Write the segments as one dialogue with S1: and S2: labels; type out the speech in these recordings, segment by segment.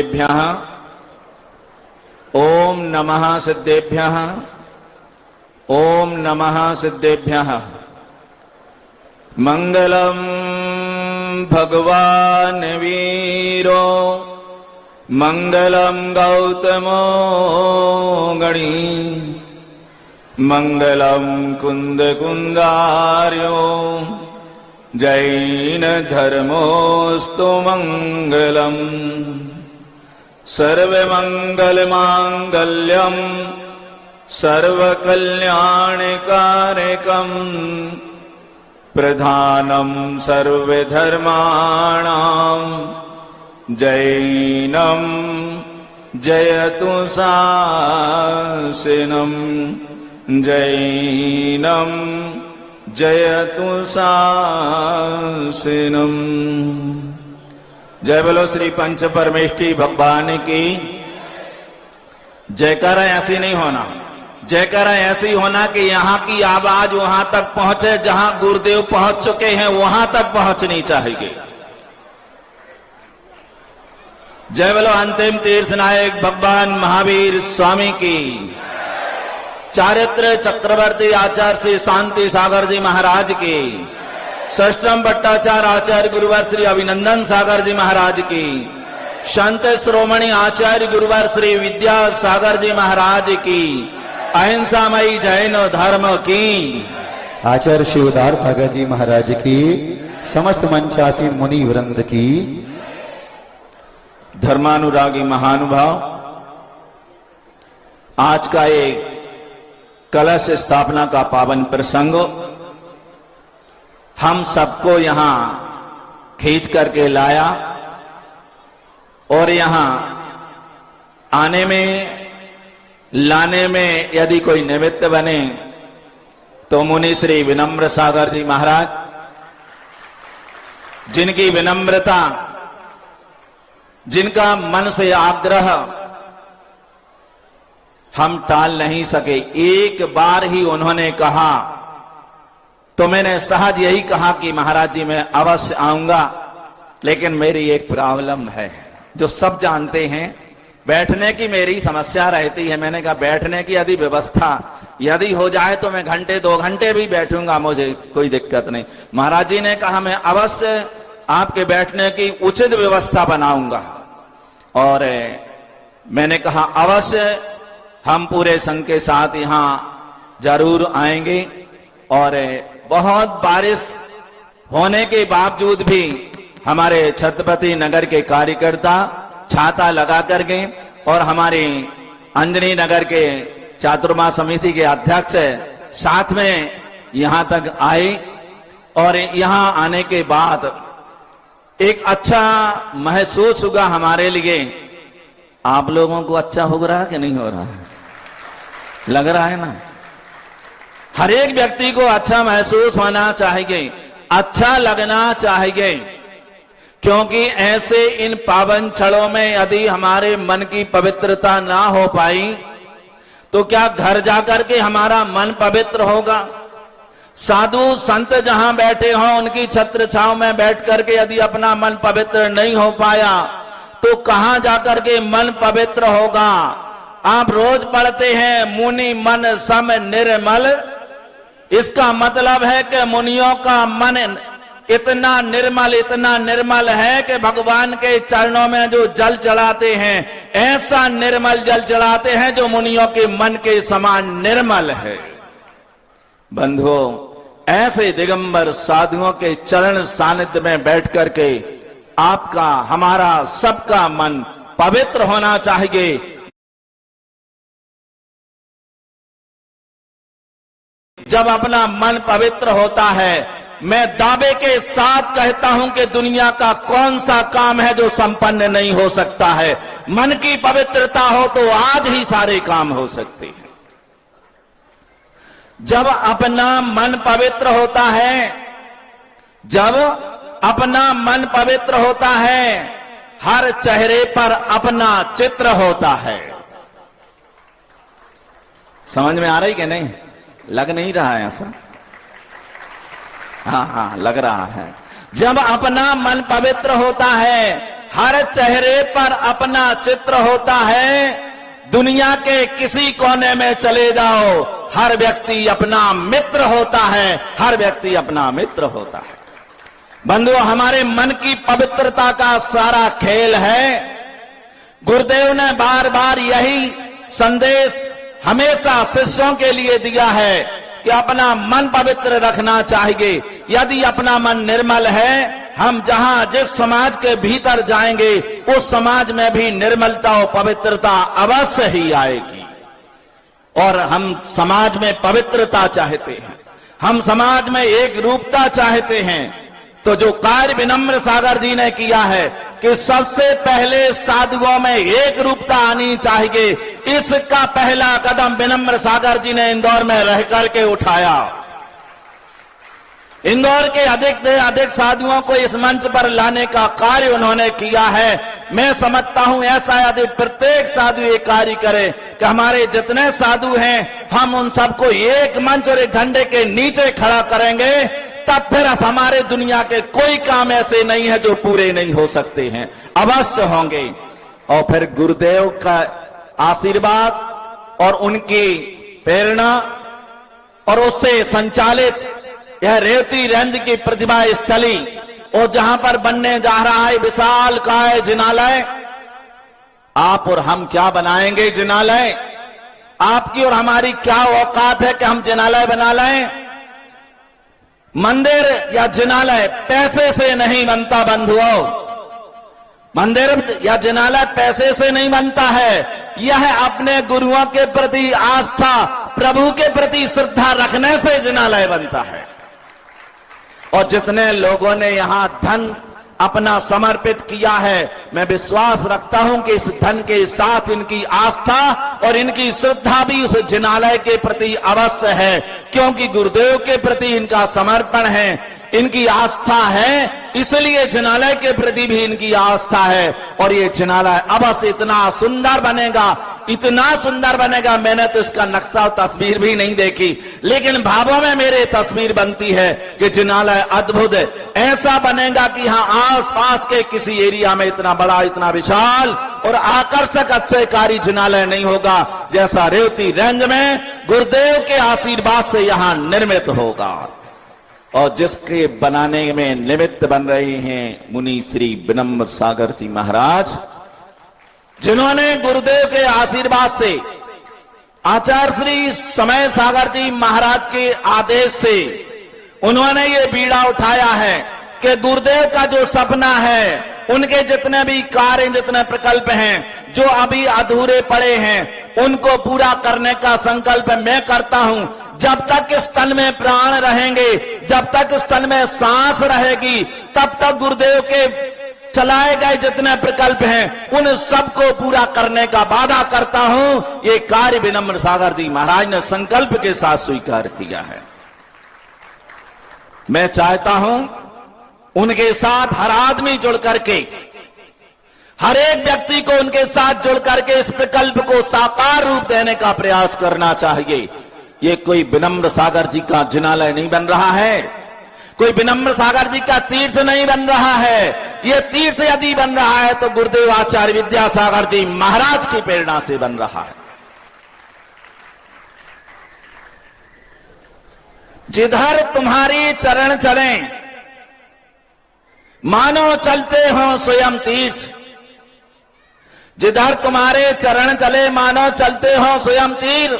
S1: सिद्धेभ्यः ओम नमः सिद्धेभ्यः ओम नमः सिद्धेभ्यः। मंगलम भगवान वीरो मंगलम गौतमो गणी मंगलम कुंद कुंदार्यो जैन धर्मोस्तु मंगलम। सर्वमंगल मांगल्यम सर्वकल्याणकारकम प्रधानम सर्वधर्माणां जैनम जयतु शासनम जैनम जयतु शासनम। जय बोलो श्री पंच परमेष्ठी भगवान की। जयकारा ऐसी नहीं होना, जयकारा ऐसी होना कि यहाँ की आवाज वहां तक पहुंचे जहां गुरुदेव पहुंच चुके हैं, वहां तक पहुंचनी चाहिए। जय बोलो अंतिम तीर्थ नायक भगवान महावीर स्वामी की। चारित्र चक्रवर्ती आचार्य श्री शांति सागर जी महाराज की। षष्ठम भट्टाचार्य आचार्य गुरुवर श्री अभिनंदन सागर जी महाराज की। संत श्रोमणी आचार्य गुरुवर श्री विद्या सागर जी महाराज की। अहिंसामयी जैन धर्म की।
S2: आचार्य शिवदार सागर जी महाराज की। समस्त मंचासी मुनि वृंद की।
S1: धर्मानुरागी महानुभाव, आज का एक कलश स्थापना का पावन प्रसंग हम सबको यहां खींच करके लाया और यहां आने में लाने में यदि कोई निमित्त बने तो मुनि श्री विनम्र सागर जी महाराज, जिनकी विनम्रता, जिनका मन से आग्रह हम टाल नहीं सके। एक बार ही उन्होंने कहा तो मैंने सहज यही कहा कि महाराज जी मैं अवश्य आऊंगा, लेकिन मेरी एक प्रॉब्लम है जो सब जानते हैं। बैठने की मेरी समस्या रहती है। मैंने कहा बैठने की यदि व्यवस्था यदि हो जाए तो मैं घंटे 2 घंटे भी बैठूंगा, मुझे कोई दिक्कत नहीं। महाराज जी ने कहा मैं अवश्य आपके बैठने की उचित व्यवस्था बनाऊंगा। और मैंने कहा अवश्य हम पूरे संघ के साथ यहां जरूर आएंगे। और बहुत बारिश होने के बावजूद भी हमारे छत्रपति नगर के कार्यकर्ता छाता लगा कर गए और हमारे अंजनी नगर के चातुर्मा समिति के अध्यक्ष साथ में यहां तक आए। और यहां आने के बाद एक अच्छा महसूस हुआ हमारे लिए। आप लोगों को अच्छा हो रहा है कि नहीं हो रहा है? लग रहा है ना? हर एक व्यक्ति को अच्छा महसूस होना चाहिए, अच्छा लगना चाहिए, क्योंकि ऐसे इन पावन क्षणों में यदि हमारे मन की पवित्रता ना हो पाई तो क्या घर जाकर के हमारा मन पवित्र होगा? साधु संत जहां बैठे हों उनकी छत्र छांव में बैठ करके यदि अपना मन पवित्र नहीं हो पाया तो कहां जाकर के मन पवित्र होगा? आप रोज पढ़ते हैं मुनि मन सम निर्मल। इसका मतलब है कि मुनियों का मन इतना निर्मल है कि भगवान के चरणों में जो जल चढ़ाते हैं ऐसा निर्मल जल चढ़ाते हैं जो मुनियों के मन के समान निर्मल है। बंधुओं, ऐसे दिगंबर साधुओं के चरण सानिध्य में बैठ करके आपका हमारा सबका मन पवित्र होना चाहिए। जब अपना मन पवित्र होता है, मैं दावे के साथ कहता हूं कि दुनिया का कौन सा काम है जो संपन्न नहीं हो सकता है। मन की पवित्रता हो तो आज ही सारे काम हो सकते हैं। जब अपना मन पवित्र होता है, जब अपना मन पवित्र होता है, हर चेहरे पर अपना चित्र होता है। समझ में आ रही कि नहीं? लग नहीं रहा है ऐसा? हाँ, लग रहा है। जब अपना मन पवित्र होता है हर चेहरे पर अपना चित्र होता है। दुनिया के किसी कोने में चले जाओ, हर व्यक्ति अपना मित्र होता है, हर व्यक्ति अपना मित्र होता है। बंधुओं, हमारे मन की पवित्रता का सारा खेल है। गुरुदेव ने बार बार यही संदेश हमेशा शिष्यों के लिए दिया है कि अपना मन पवित्र रखना चाहिए। यदि अपना मन निर्मल है, हम जहां जिस समाज के भीतर जाएंगे उस समाज में भी निर्मलता और पवित्रता अवश्य ही आएगी। और हम समाज में पवित्रता चाहते हैं, हम समाज में एक रूपता चाहते हैं। तो जो कार्य विनम्र सागर जी ने किया है कि सबसे पहले साधुओं में एक रूपता आनी चाहिए, इसका पहला कदम विनम्र सागर जी ने इंदौर में रह करके उठाया। इंदौर के अधिक से अधिक साधुओं को इस मंच पर लाने का कार्य उन्होंने किया है। मैं समझता हूं ऐसा यदि प्रत्येक साधु ये कार्य करे कि हमारे जितने साधु हैं हम उन सबको एक मंच और एक झंडे के नीचे खड़ा करेंगे, तब फिर हमारे दुनिया के कोई काम ऐसे नहीं है जो पूरे नहीं हो सकते हैं, अवश्य होंगे। और फिर गुरुदेव का आशीर्वाद और उनकी प्रेरणा और उससे संचालित यह रेवती रेंज की प्रतिभा स्थली और जहां पर बनने जा रहा है विशाल काय जिनालय, आप और हम क्या बनाएंगे जिनालय? आपकी और हमारी क्या औकात है कि हम जिनालय बना लें? मंदिर या जिनालय पैसे से नहीं बनता बंधुओं, मंदिर या जिनालय पैसे से नहीं बनता है। यह अपने गुरुओं के प्रति आस्था, प्रभु के प्रति श्रद्धा रखने से जिनालय बनता है। और जितने लोगों ने यहां धन अपना समर्पित किया है, मैं विश्वास रखता हूं कि इस धन के साथ इनकी आस्था और इनकी श्रद्धा भी उस जिनालय के प्रति अवश्य है, क्योंकि गुरुदेव के प्रति इनका समर्पण है, इनकी आस्था है, इसलिए जिनालय के प्रति भी इनकी आस्था है। और ये जिनालय अवश्य इतना सुंदर बनेगा, इतना सुंदर बनेगा। मैंने तो इसका नक्शा और तस्वीर भी नहीं देखी, लेकिन भावों में मेरे तस्वीर बनती है कि जिनालय अद्भुत ऐसा बनेगा कि यहाँ आसपास के किसी एरिया में इतना बड़ा, इतना विशाल और आकर्षक अक्षयकारी जिनालय नहीं होगा जैसा रेवती रेंज में गुरुदेव के आशीर्वाद से यहाँ निर्मित होगा। और जिसके बनाने में निमित्त बन रहे हैं मुनि श्री विनम्र सागर जी महाराज, जिन्होंने गुरुदेव के आशीर्वाद से आचार्य श्री समय सागर जी महाराज के आदेश से उन्होंने ये बीड़ा उठाया है कि गुरुदेव का जो सपना है, उनके जितने भी कार्य, जितने प्रकल्प हैं जो अभी अधूरे पड़े हैं, उनको पूरा करने का संकल्प मैं करता हूं। जब तक इस तन में प्राण रहेंगे, जब तक इस तन में सांस रहेगी, तब तक गुरुदेव के चलाए गए जितने प्रकल्प हैं उन सबको पूरा करने का वादा करता हूं। ये कार्य विनम्र सागर जी महाराज ने संकल्प के साथ स्वीकार किया है। मैं चाहता हूं उनके साथ हर आदमी जुड़ करके, हर एक व्यक्ति को उनके साथ जुड़ करके इस प्रकल्प को साकार रूप देने का प्रयास करना चाहिए। ये कोई विनम्र सागर जी का जिनालय नहीं बन रहा है, कोई विनम्र सागर जी का तीर्थ नहीं बन रहा है। ये तीर्थ यदि बन रहा है तो गुरुदेव आचार्य विद्यासागर जी महाराज की प्रेरणा से बन रहा है। जिधर तुम्हारी चरण चलें, मानो चलते हो स्वयं तीर्थ। जिधर तुम्हारे चरण चले, मानो चलते हो स्वयं तीर्थ।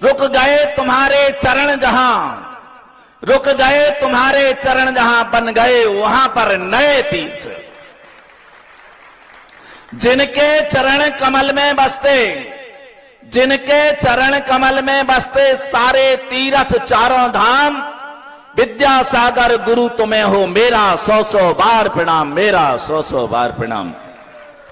S1: रुक गए तुम्हारे चरण जहां, रुक गए तुम्हारे चरण जहां, बन गए वहां पर नए तीर्थ। जिनके चरण कमल में बसते, जिनके चरण कमल में बसते सारे तीर्थ चारों धाम, विद्यासागर गुरु तुम्हें हो मेरा 100 बार प्रणाम, मेरा 100 बार प्रणाम।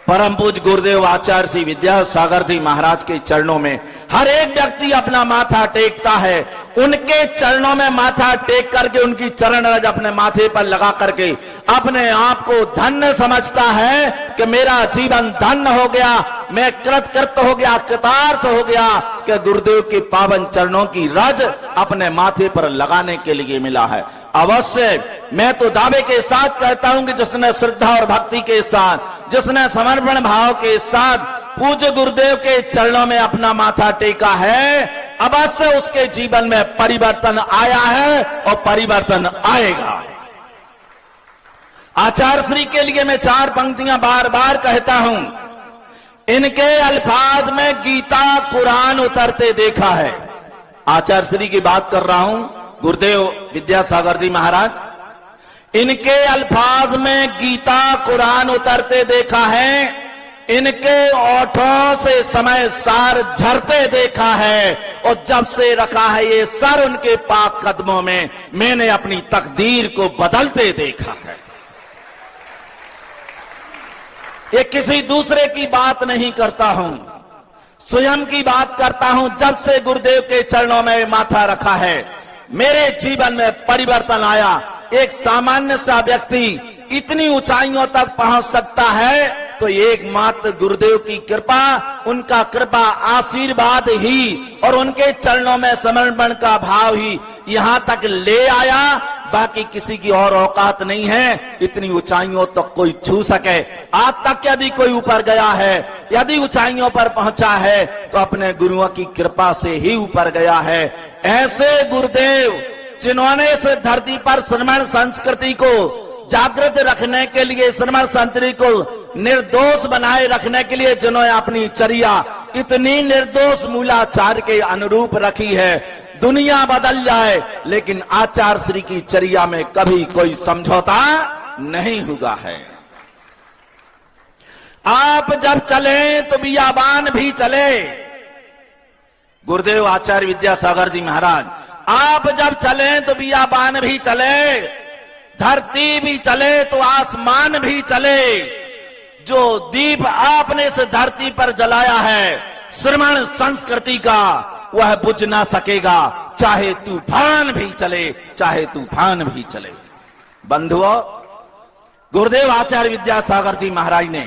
S1: परम पूज्य गुरुदेव आचार्य श्री विद्यासागर जी महाराज के चरणों में हर एक व्यक्ति अपना माथा टेकता है। उनके चरणों में माथा टेक करके, उनकी चरण रज अपने माथे पर लगा करके अपने आप को धन्य समझता है कि मेरा जीवन धन्य हो गया, मैं कृतकृत हो गया, कृतार्थ हो गया कि गुरुदेव के पावन चरणों की रज अपने माथे पर लगाने के लिए मिला है। अवश्य मैं तो दावे के साथ कहता हूं कि जिसने श्रद्धा और भक्ति के साथ, जिसने समर्पण भाव के साथ पूज्य गुरुदेव के चरणों में अपना माथा टेका है, अवश्य उसके जीवन में परिवर्तन आया है और परिवर्तन आएगा। आचार्य श्री के लिए मैं 4 पंक्तियां बार बार कहता हूं। इनके अल्फाज में गीता कुरान उतरते देखा है। आचार्य श्री की बात कर रहा हूं, गुरुदेव विद्यासागर जी महाराज। इनके अल्फाज में गीता कुरान उतरते देखा है। इनके ओठों से समय सार झरते देखा है। और जब से रखा है ये सर उनके पाक कदमों में, मैंने अपनी तकदीर को बदलते देखा है। ये किसी दूसरे की बात नहीं करता हूं, स्वयं की बात करता हूं। जब से गुरुदेव के चरणों में माथा रखा है, मेरे जीवन में परिवर्तन आया। एक सामान्य सा व्यक्ति इतनी ऊंचाइयों तक पहुंच सकता है तो एकमात्र गुरुदेव की कृपा, उनका कृपा आशीर्वाद ही और उनके चरणों में समर्पण का भाव ही यहां तक ले आया। बाकी किसी की और औकात नहीं है इतनी ऊंचाइयों तक कोई छू सके। आज तक यदि कोई ऊपर गया है, यदि ऊंचाइयों पर पहुंचा है तो अपने गुरुओं की कृपा से ही ऊपर गया है। ऐसे गुरुदेव जिन्होंने इस धरती पर श्रमण संस्कृति को जागृत रखने के लिए, श्रमण संस्कृति को निर्दोष बनाए रखने के लिए जिन्होंने अपनी चर्या इतनी निर्दोष मूलाचार के अनुरूप रखी है। दुनिया बदल जाए लेकिन आचार्य श्री की चर्या में कभी कोई समझौता नहीं हुआ है। आप जब चले तो बियाबान भी चले। गुरुदेव आचार्य विद्यासागर जी महाराज, आप जब चले तो बियाबान भी चले, धरती भी चले तो आसमान भी चले। जो दीप आपने इस धरती पर जलाया है श्रमण संस्कृति का, वह बुझ ना सकेगा, चाहे तूफान भी चले, चाहे तूफान भी चले। बंधुओं, गुरुदेव आचार्य विद्यासागर जी महाराज ने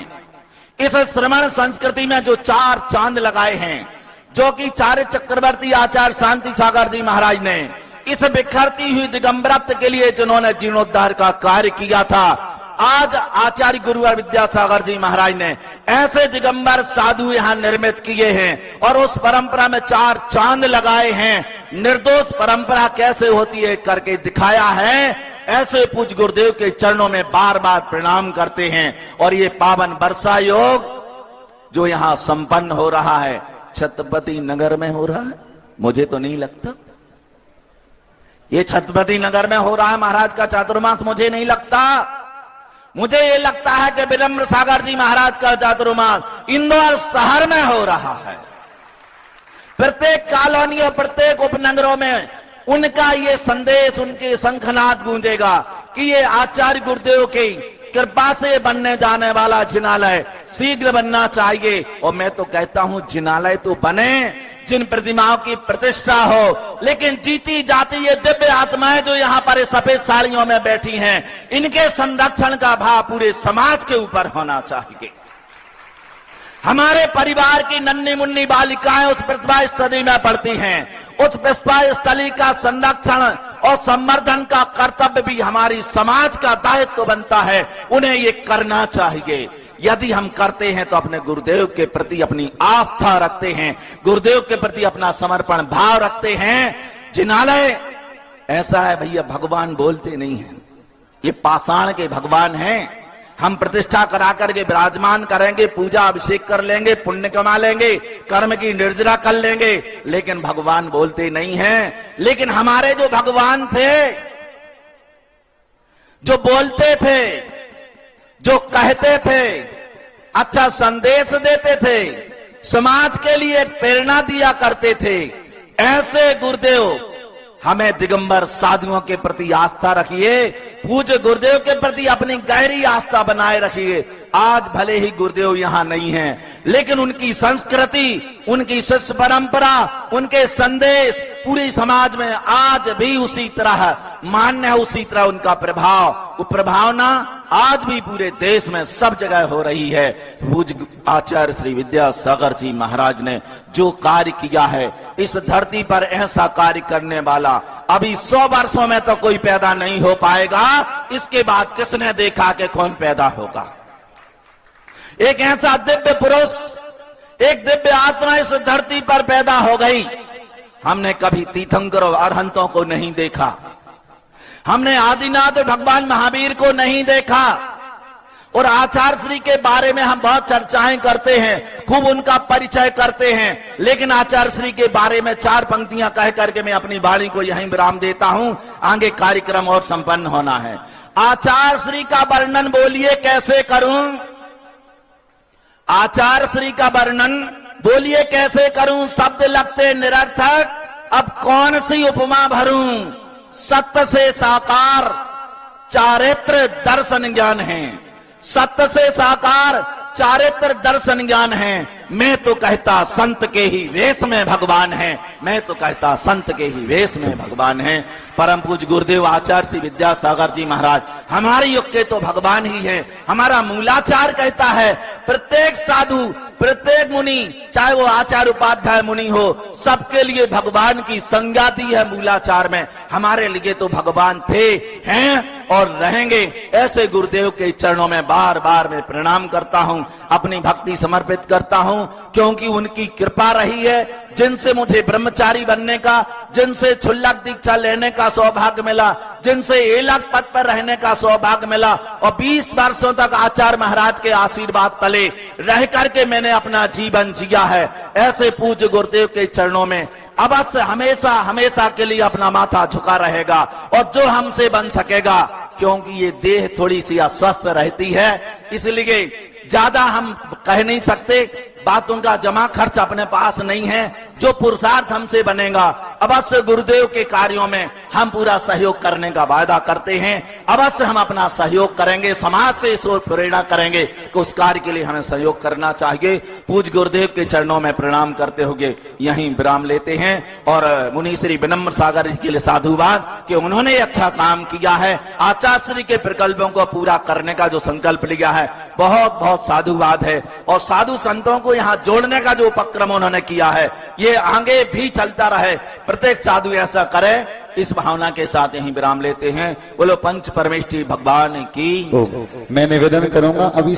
S1: इस श्रमण संस्कृति में जो 4 चांद लगाए हैं, जो कि 4 चक्रवर्ती आचार्य शांति सागर जी महाराज ने इस बिखरती हुई दिगंबरत्व के लिए जिन्होंने जीर्णोद्धार का कार्य किया था, आज आचार्य गुरुवर विद्यासागर जी महाराज ने ऐसे दिगंबर साधु यहां निर्मित किए हैं और उस परंपरा में 4 चांद लगाए हैं। निर्दोष परंपरा कैसे होती है करके दिखाया है। ऐसे पूज्य गुरुदेव के चरणों में बार बार प्रणाम करते हैं। और ये पावन वर्षा योग जो यहां संपन्न हो रहा है, छत्रपति नगर में हो रहा है, मुझे तो नहीं लगता ये छत्रपति नगर में हो रहा है महाराज का चातुर्मास, मुझे नहीं लगता। मुझे ये लगता है कि विनम्र सागर जी महाराज का चातुर्मास इंदौर शहर में हो रहा है। प्रत्येक कॉलोनी और प्रत्येक उपनगरों में उनका ये संदेश, उनके शंखनाद गूंजेगा कि ये आचार्य गुरुदेव की कृपा से बनने जाने वाला जिनालय शीघ्र बनना चाहिए। और मैं तो कहता हूं जिनालय तो बने जिन प्रतिमाओं की प्रतिष्ठा हो, लेकिन जीती जाती ये दिव्य आत्माएं जो यहाँ पर सफेद साड़ियों में बैठी हैं, इनके संरक्षण का भाव पूरे समाज के ऊपर होना चाहिए। हमारे परिवार की नन्ही मुन्नी बालिकाएं उस प्रतिभा स्थली में पढ़ती हैं। उस प्रतिभा स्थली का संरक्षण और संवर्धन का कर्तव्य भी हमारी समाज का दायित्व बनता है। उन्हें ये करना चाहिए। यदि हम करते हैं तो अपने गुरुदेव के प्रति अपनी आस्था रखते हैं, गुरुदेव के प्रति अपना समर्पण भाव रखते हैं। जिनालय ऐसा है भैया, भगवान बोलते नहीं हैं, ये पाषाण के भगवान हैं। हम प्रतिष्ठा करा करके विराजमान करेंगे, पूजा अभिषेक कर लेंगे, पुण्य कमा लेंगे, कर्म की निर्जरा कर लेंगे, लेकिन भगवान बोलते नहीं हैं। लेकिन हमारे जो भगवान थे, जो बोलते थे, जो कहते थे, अच्छा संदेश देते थे, समाज के लिए एक प्रेरणा दिया करते थे, ऐसे गुरुदेव हमें दिगंबर साधुओं के प्रति आस्था रखिए। पूज्य गुरुदेव के प्रति अपनी गहरी आस्था बनाए रखिए। आज भले ही गुरुदेव यहां नहीं हैं, लेकिन उनकी संस्कृति, उनकी शिष्य परंपरा, उनके संदेश पूरे समाज में आज भी उसी तरह मान्य है, उसी तरह उनका प्रभाव, वो प्रभाव ना आज भी पूरे देश में सब जगह हो रही है। पूज्य आचार्य श्री विद्यासागर जी महाराज ने जो कार्य किया है, इस धरती पर ऐसा कार्य करने वाला अभी 100 वर्षों में तो कोई पैदा नहीं हो पाएगा। इसके बाद किसने देखा कि कौन पैदा होगा? एक ऐसा दिव्य पुरुष, एक दिव्य आत्मा इस धरती पर पैदा हो गई। हमने कभी तीर्थंकरों अरहंतों को नहीं देखा, हमने आदिनाथ भगवान महावीर को नहीं देखा, और आचार्य श्री के बारे में हम बहुत चर्चाएं करते हैं, खूब उनका परिचय करते हैं, लेकिन आचार्य श्री के बारे में 4 पंक्तियां कह करके मैं अपनी वाणी को यहीं विराम देता हूं। आगे कार्यक्रम और संपन्न होना है। आचार्य श्री का वर्णन बोलिए कैसे करूं? आचार्य श्री का वर्णन बोलिए कैसे करूं? शब्द लगते निरर्थक, अब कौन सी उपमा भरूं? सत्य से साकार चारित्र दर्शन ज्ञान है, सत्य से साकार चारित्र दर्शन ज्ञान है। मैं तो कहता संत के ही वेश में भगवान है, मैं तो कहता संत के ही वेश में भगवान है। परम पूज्य गुरुदेव आचार्य श्री विद्यासागर जी महाराज हमारे युग के तो भगवान ही है। हमारा मूलाचार कहता है प्रत्येक साधु, प्रत्येक मुनि, चाहे वो आचार्य उपाध्याय मुनि हो, सबके लिए भगवान की संज्ञा दी है मूलाचार में। हमारे लिए तो भगवान थे, हैं और रहेंगे। ऐसे गुरुदेव के चरणों में बार बार मैं प्रणाम करता हूं, अपनी भक्ति समर्पित करता हूं, क्योंकि उनकी कृपा रही है। जिनसे मुझे ब्रह्मचारी बनने का, जिनसे क्षुल्लक दीक्षा लेने का सौभाग्य मिला, जिनसे एलक पद पर रहने का सौभाग्य मिला, और 20 वर्षों तक आचार्य महाराज के आशीर्वाद तले रह करके मैंने अपना जीवन जिया है। ऐसे पूज्य गुरुदेव के चरणों में अवश्य हमेशा हमेशा के लिए अपना माथा झुका रहेगा, और जो हमसे बन सकेगा, क्योंकि ये देह थोड़ी सी अस्वस्थ रहती है, इसलिए ज्यादा हम कह नहीं सकते, बातों का जमा खर्च अपने पास नहीं है। जो पुरुषार्थ हमसे बनेगा, अवश्य गुरुदेव के कार्यों में हम पूरा सहयोग करने का वायदा करते हैं। अवश्य हम अपना सहयोग करेंगे, समाज से इस ओर प्रेरणा करेंगे कि उस कार्य के लिए हमें सहयोग करना चाहिए। पूज्य गुरुदेव के चरणों में प्रणाम करते हुए यहीं विराम लेते हैं, और मुनि श्री विनम्र सागर जी के लिए साधुवाद कि उन्होंने अच्छा काम किया है। आचार्य श्री के प्रकल्पों को पूरा करने का जो संकल्प लिया है, बहुत बहुत साधुवाद है। और साधु संतों को यहाँ जोड़ने का जो उपक्रम उन्होंने किया है, ये आगे भी चलता रहे, प्रत्येक साधु ऐसा करे। इस भावना के साथ यहीं विराम लेते हैं। बोलो पंच परमेष्ठी भगवान की।
S2: मैं निवेदन करूंगा अभी